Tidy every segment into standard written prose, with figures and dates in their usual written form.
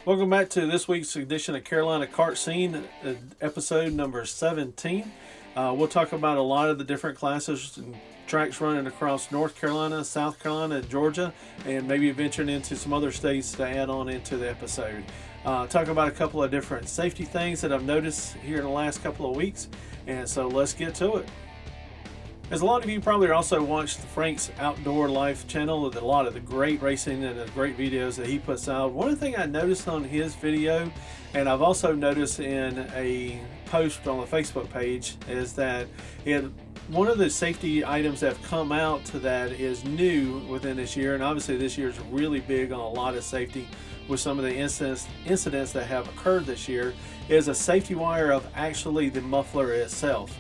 Welcome back to this week's edition of Carolina Kart Scene, episode number 17. We'll talk about a lot of the different classes and tracks running across North Carolina, South Carolina, and Georgia, and maybe venturing into some other states to add on into the episode. Talk about a couple of different safety things that I've noticed here in the last couple of weeks, and so let's get to it. As a lot of you probably also watched Frank's Outdoor Life channel with a lot of the great racing and the great videos that he puts out. One thing I noticed on his video, and I've also noticed in a post on the Facebook page, is that one of the safety items that have come out that is new within this year, and obviously this year is really big on a lot of safety with some of the incidents that have occurred this year, is a safety wire of actually the muffler itself.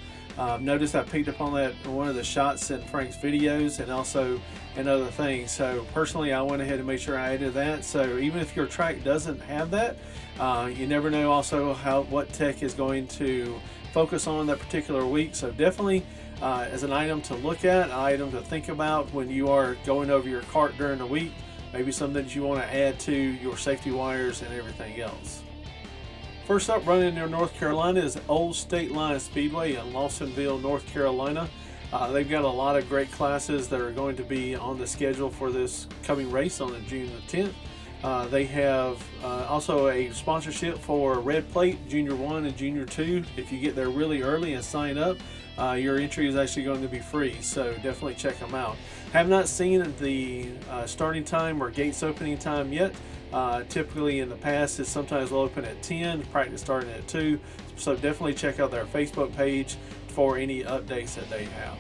Notice I picked up on that in one of the shots in Frank's videos and also in other things. So personally, I went ahead and made sure I added that. So even if your track doesn't have that, you never know also what tech is going to focus on that particular week. So definitely as an item to look at, an item to think about when you are going over your cart during the week. Maybe something that you want to add to your safety wires and everything else. First up, running in North Carolina is Old State Line Speedway in Lawsonville, North Carolina. They've got a lot of great classes that are going to be on the schedule for this coming race on June the 10th. They have also a sponsorship for Red Plate, Junior 1 and Junior 2. If you get there really early and sign up, your entry is actually going to be free, so definitely check them out. Have not seen the starting time or gates opening time yet. Typically in the past, it sometimes will open at 10, practice starting at 2, so definitely check out their Facebook page for any updates that they have.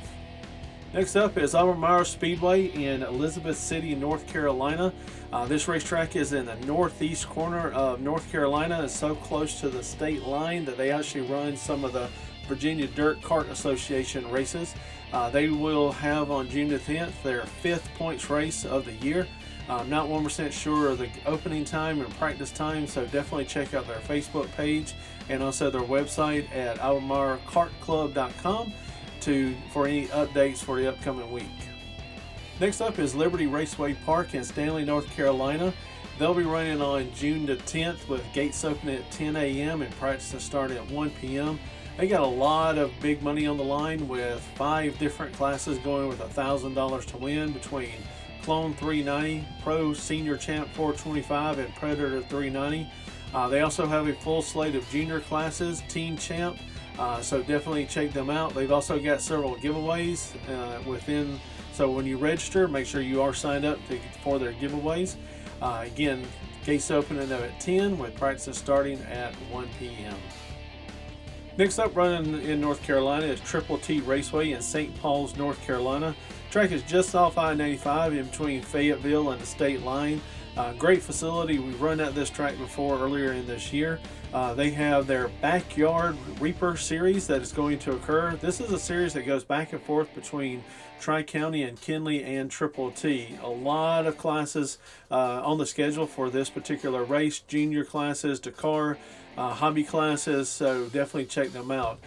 Next up is Mario Speedway in Elizabeth City, North Carolina. This racetrack is in the northeast corner of North Carolina. It's so close to the state line that they actually run some of the Virginia Dirt Kart Association races. They will have on June the 10th their 5th points race of the year. I'm not 1% sure of the opening time and practice time, so definitely check out their Facebook page and also their website at albemarlekartclub.com for any updates for the upcoming week. Next up is Liberty Raceway Park in Stanley, North Carolina. They'll be running on June the 10th with gates opening at 10 a.m. and practice starting at 1 p.m. They got a lot of big money on the line with 5 different classes going with $1,000 to win between Clone 390, Pro Senior Champ 425, and Predator 390. They also have a full slate of junior classes, Teen Champ, so definitely check them out. They've also got several giveaways within, so when you register, make sure you are signed up for their giveaways. Again, gates opening at 10 with practice starting at 1 p.m. Next up, running in North Carolina is T Raceway in St. Paul's, North Carolina. Track is just off I-95 in between Fayetteville and the state line. Great facility. We've run at this track before earlier in this year. They have their Backyard Reaper series that is going to occur. This is a series that goes back and forth between Tri-County and Kinley and T. A lot of classes on the schedule for this particular race. Junior classes, Dakar, hobby classes, so definitely check them out.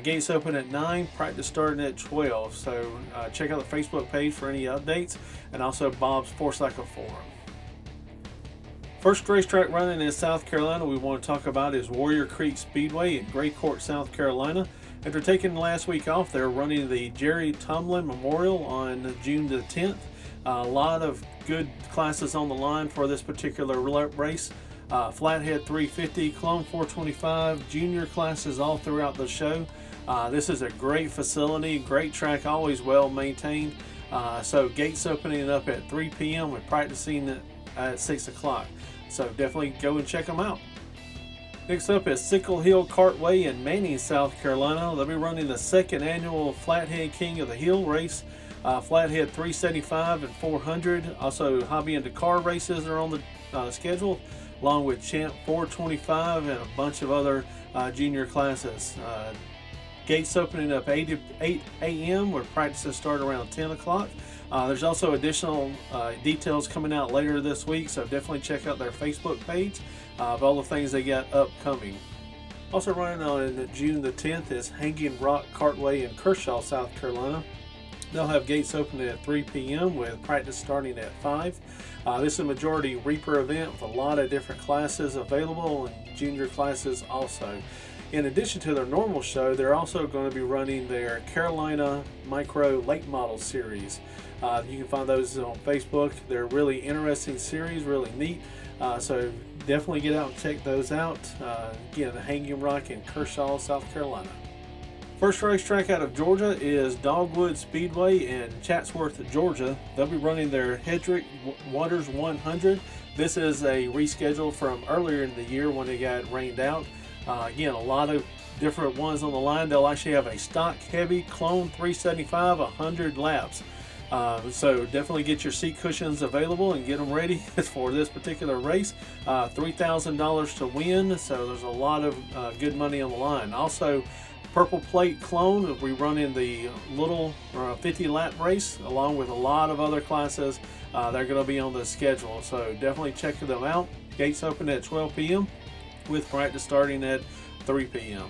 Gates open at 9, practice starting at 12, so check out the Facebook page for any updates, and also Bob's 4-Cycle Forum. First racetrack running in South Carolina we want to talk about is Warrior Creek Speedway in Gray Court, South Carolina. After taking last week off, they're running the Jerry Tomlin Memorial on June the 10th. A lot of good classes on the line for this particular race. Flathead 350, Clone 425, junior classes all throughout the show. This is a great facility, great track, always well maintained. So gates opening up at 3 p.m. with practicing at 6 o'clock. So definitely go and check them out. Next up is Sickle Hill Cartway in Manning, South Carolina. They'll be running the 2nd annual Flathead King of the Hill race. Flathead 375 and 400. Also hobby and Dakar races are on the schedule, along with Champ 425 and a bunch of other junior classes. Gates opening up 8 a.m. where practices start around 10 o'clock. There's also additional details coming out later this week, so definitely check out their Facebook page of all the things they got upcoming. Also running on June the 10th is Hanging Rock Cartway in Kershaw, South Carolina. They'll have gates open at 3 p.m. with practice starting at 5. This is a majority Reaper event with a lot of different classes available and junior classes also. In addition to their normal show, they're also going to be running their Carolina Micro Late Model Series. You can find those on Facebook. They're really interesting series, really neat. So definitely get out and check those out. Again, Hanging Rock in Kershaw, South Carolina. First racetrack out of Georgia is Dogwood Speedway in Chatsworth, Georgia. They'll be running their Hedrick Waters 100. This is a reschedule from earlier in the year when it got rained out. Again, a lot of different ones on the line. They'll actually have a stock heavy clone 375, 100 laps. So definitely get your seat cushions available and get them ready for this particular race. $3,000 to win, so there's a lot of good money on the line. Also, Purple Plate Clone will be running the little 50 lap race along with a lot of other classes that are going to be on the schedule. So definitely check them out. Gates open at 12 p.m. with practice starting at 3 p.m.